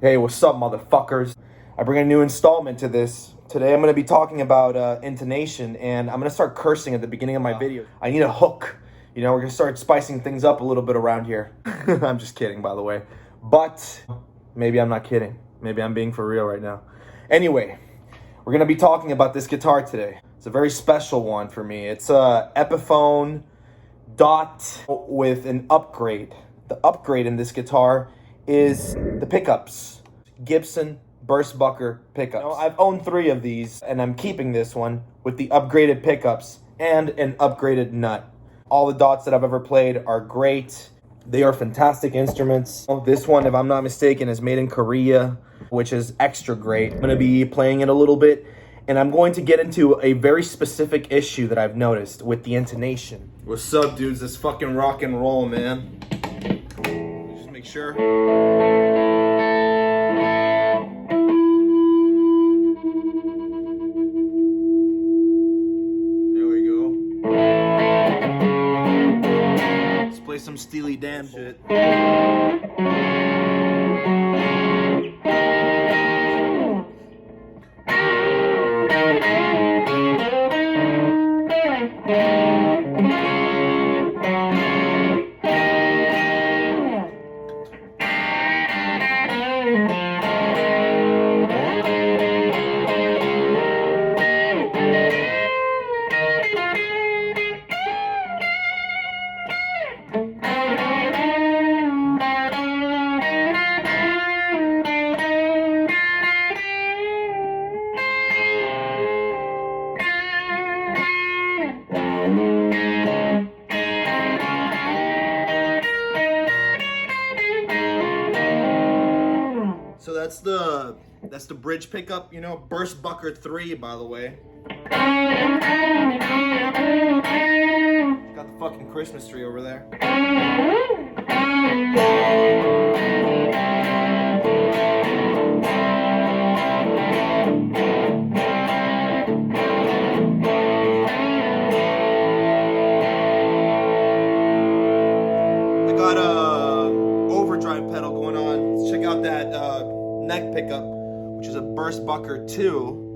Hey, what's up, motherfuckers? I bring a new installment to this. Today I'm going to be talking about intonation, and I'm going to start cursing at the beginning of my video. I need a hook. You know, we're going to start spicing things up a little bit around here. I'm just kidding, by the way. But maybe I'm not kidding. Maybe I'm being for real right now. Anyway, we're going to be talking about this guitar today. It's a very special one for me. It's a Epiphone Dot with an upgrade. The upgrade in this guitar is the pickups. Gibson Burstbucker pickups. You know, I've owned 3 of these, and I'm keeping this one with the upgraded pickups and an upgraded nut. All the Dots that I've ever played are great. They are fantastic instruments. This one, if I'm not mistaken, is made in Korea, which is extra great. I'm going to be playing it a little bit, and I'm going to get into a very specific issue that I've noticed with the intonation. What's up, dudes? This fucking rock and roll, man. Just make sure. Some Steely Dan shit. So that's the bridge pickup, you know, Burstbucker 3, by the way. Got the fucking Christmas tree over there. I got a overdrive pedal going on. Let's check out that neck pickup, which is a Burstbucker 2.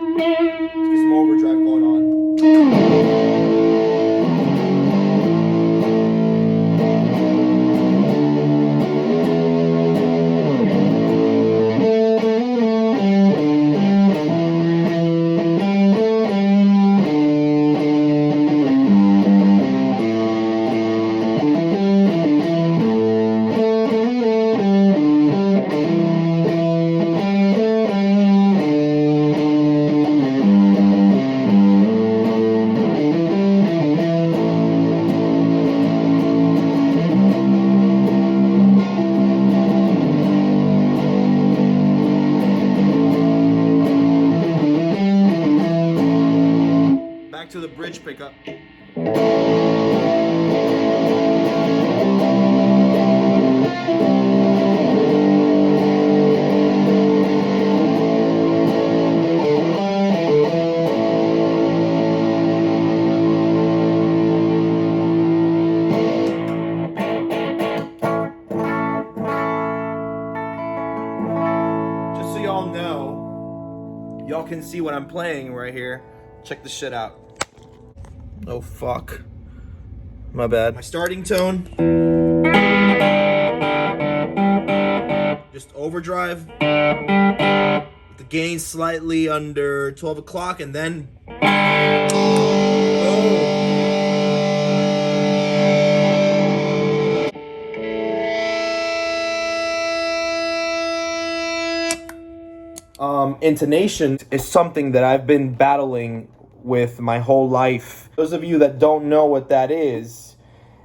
Let's get some overdrive going on. To the bridge pickup. Just so y'all know, y'all can see what I'm playing right here. Check this shit out. Oh fuck. My bad. My starting tone. Just overdrive. With the gain slightly under 12 o'clock and then. Intonation is something that I've been battling with my whole life. Those of you that don't know what that is,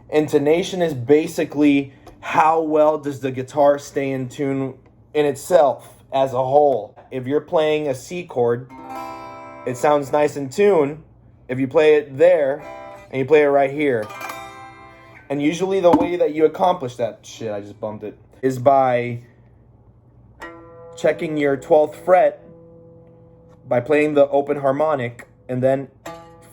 intonation is basically how well does the guitar stay in tune in itself as a whole. If you're playing a C chord, it sounds nice in tune if you play it there and you play it right here. And usually the way that you accomplish that, shit, I just bumped it, is by checking your 12th fret by playing the open harmonic and then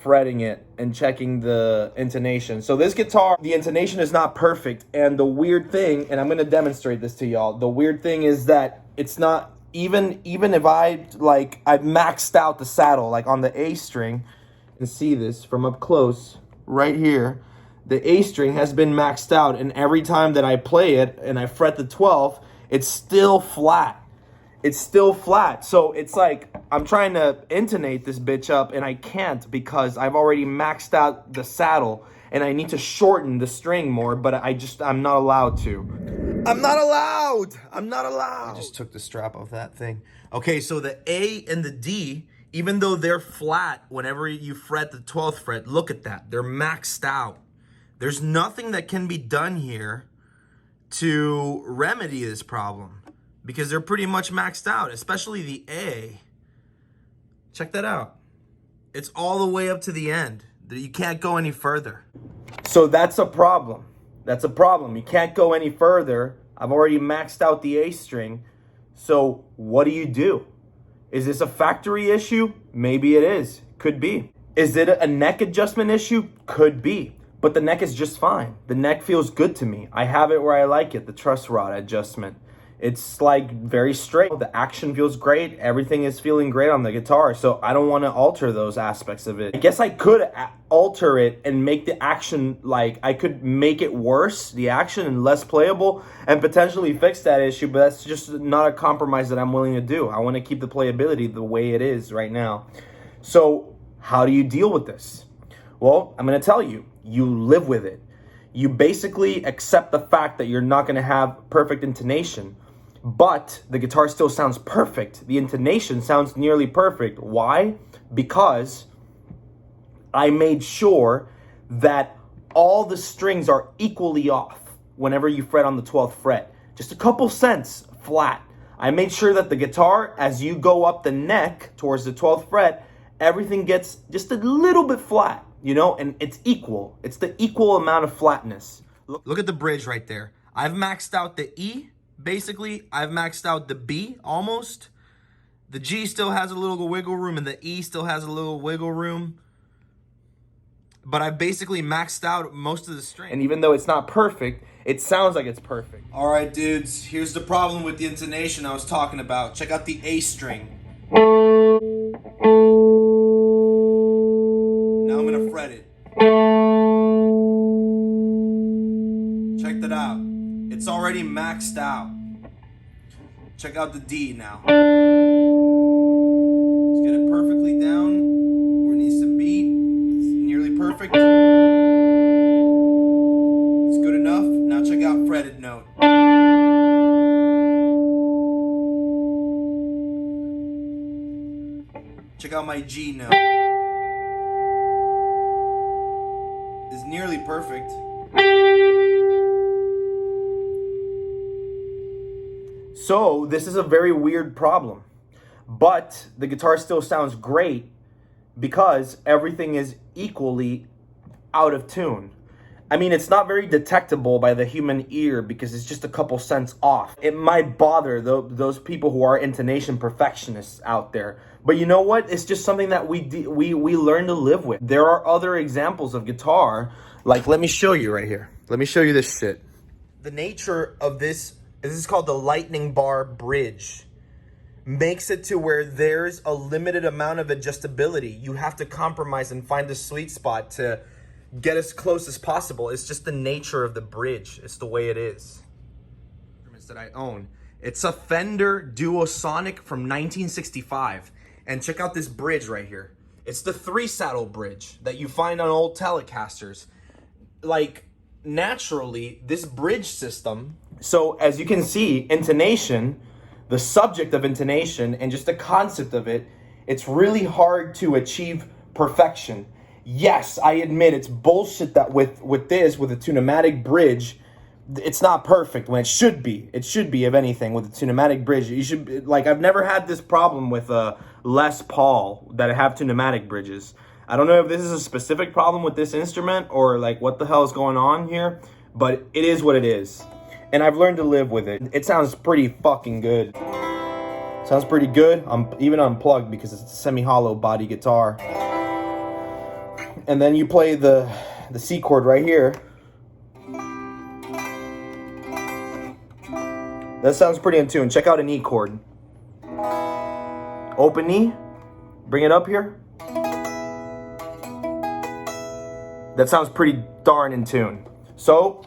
fretting it and checking the intonation. So this guitar, the intonation is not perfect, and the weird thing, and I'm gonna demonstrate this to y'all, the weird thing is that it's not, even if I've maxed out the saddle, like on the A string, you can see this from up close, right here, the A string has been maxed out, and every time that I play it and I fret the 12th, it's still flat. It's still flat. So it's like I'm trying to intonate this bitch up and I can't because I've already maxed out the saddle and I need to shorten the string more, but I'm not allowed to. I'm not allowed. I just took the strap off that thing. Okay, so the A and the D, even though they're flat whenever you fret the 12th fret, look at that. They're maxed out. There's nothing that can be done here to remedy this problem, because they're pretty much maxed out, especially the A. Check that out. It's all the way up to the end. You can't go any further. So that's a problem. That's a problem. You can't go any further. I've already maxed out the A string. So what do? Is this a factory issue? Maybe it is. Could be. Is it a neck adjustment issue? Could be. But the neck is just fine. The neck feels good to me. I have it where I like it, the Truss-Rod adjustment. It's like very straight. The action feels great. Everything is feeling great on the guitar. So I don't want to alter those aspects of it. I guess I could alter it and make the action, like I could make it worse, the action, and less playable, and potentially fix that issue. But that's just not a compromise that I'm willing to do. I want to keep the playability the way it is right now. So how do you deal with this? Well, I'm going to tell you. You live with it. You basically accept the fact that you're not going to have perfect intonation, but the guitar still sounds perfect. The intonation sounds nearly perfect. Why? Because I made sure that all the strings are equally off whenever you fret on the 12th fret. Just a couple cents flat. I made sure that the guitar, as you go up the neck towards the 12th fret, everything gets just a little bit flat. You know, and it's equal. It's the equal amount of flatness. Look at the bridge right there. I've maxed out the E, basically. I've maxed out the B, almost. The G still has a little wiggle room, and the E still has a little wiggle room. But I've basically maxed out most of the string. And even though it's not perfect, it sounds like it's perfect. All right, dudes. Here's the problem with the intonation I was talking about. Check out the A string. Now I'm gonna fret it. Check that out. It's already maxed out. Check out the D now. Let's get it perfectly down where it needs to be. It's nearly perfect. It's good enough. Now check out fretted note. Check out my G note. Is nearly perfect. So this is a very weird problem, but the guitar still sounds great because everything is equally out of tune. I mean, it's not very detectable by the human ear because it's just a couple cents off. It might bother those people who are intonation perfectionists out there. But you know what? It's just something that we learn to live with. There are other examples of guitar. Like, let me show you right here. Let me show you this shit. The nature of this is called the lightning bar bridge. Makes it to where there's a limited amount of adjustability. You have to compromise and find the sweet spot to get as close as possible. It's just the nature of the bridge. It's the way it is. Instruments that I own. It's a Fender Duosonic from 1965. And check out this bridge right here. It's the 3-saddle bridge that you find on old Telecasters. Like, naturally, this bridge system, so as you can see, intonation, the subject of intonation, and just the concept of it, it's really hard to achieve perfection. Yes, I admit it's bullshit that with a tunematic bridge, it's not perfect when it should be. It should be, if anything, with a tunematic bridge. You should, like, I've never had this problem with a Les Paul that have tunematic bridges. I don't know if this is a specific problem with this instrument or like what the hell is going on here, but it is what it is. And I've learned to live with it. It sounds pretty fucking good. Sounds pretty good. I'm even unplugged because it's a semi-hollow body guitar. And then you play the C chord right here. That sounds pretty in tune. Check out an E chord. Open E. Bring it up here. That sounds pretty darn in tune. So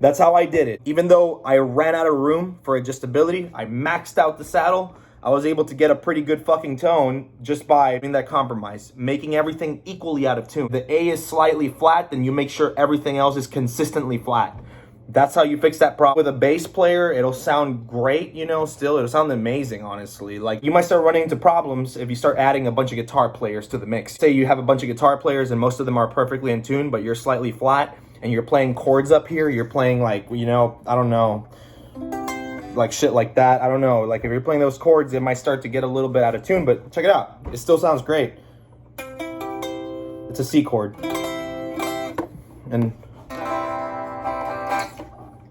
that's how I did it. Even though I ran out of room for adjustability, I maxed out the saddle. I was able to get a pretty good fucking tone just by making that compromise, making everything equally out of tune. The A is slightly flat, then you make sure everything else is consistently flat. That's how you fix that problem. With a bass player, it'll sound great, you know, still. It'll sound amazing, honestly. Like, you might start running into problems if you start adding a bunch of guitar players to the mix. Say you have a bunch of guitar players and most of them are perfectly in tune, but you're slightly flat and you're playing chords up here. You're playing, like, you know, I don't know, like shit like that. I don't know. Like, if you're playing those chords, it might start to get a little bit out of tune, but check it out. It still sounds great. It's a C chord. And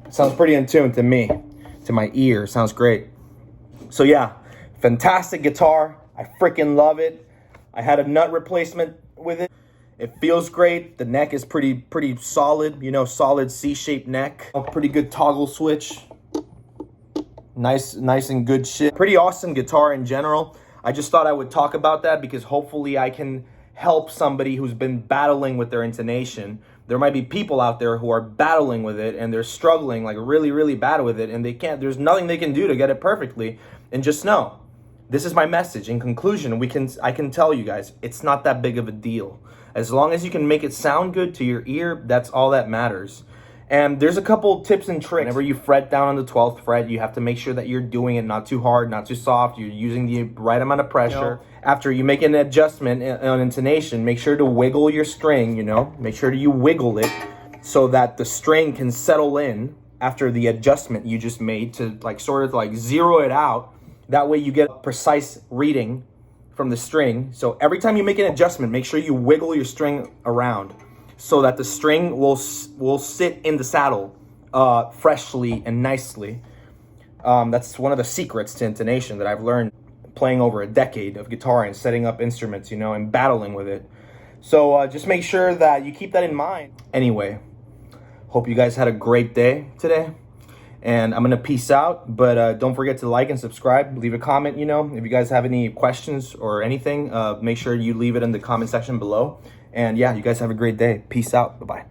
sounds pretty in tune to me, to my ear. Sounds great. So yeah, fantastic guitar. I freaking love it. I had a nut replacement with it. It feels great. The neck is pretty solid, you know, solid C-shaped neck. Pretty good toggle switch. Nice and good shit. Pretty awesome guitar in general. I just thought I would talk about that because hopefully I can help somebody who's been battling with their intonation. There might be people out there who are battling with it and they're struggling like really bad with it, and they can't, there's nothing they can do to get it perfectly. And just know, this is my message. In conclusion, I can tell you guys, it's not that big of a deal. As long as you can make it sound good to your ear, that's all that matters. And there's a couple tips and tricks. Whenever you fret down on the 12th fret, you have to make sure that you're doing it not too hard, not too soft. You're using the right amount of pressure. After you make an adjustment on intonation, make sure to wiggle your string, you know. Make sure you wiggle it so that the string can settle in after the adjustment you just made to like sort of like zero it out. That way you get a precise reading from the string. So every time you make an adjustment, make sure you wiggle your string around so that the string will sit in the saddle freshly and nicely. That's one of the secrets to intonation that I've learned playing over a decade of guitar and setting up instruments, you know, and battling with it. So just make sure that you keep that in mind. Anyway, hope you guys had a great day today. And I'm gonna peace out, but don't forget to like and subscribe, leave a comment, you know. If you guys have any questions or anything, make sure you leave it in the comment section below. And yeah, you guys have a great day. Peace out. Bye-bye.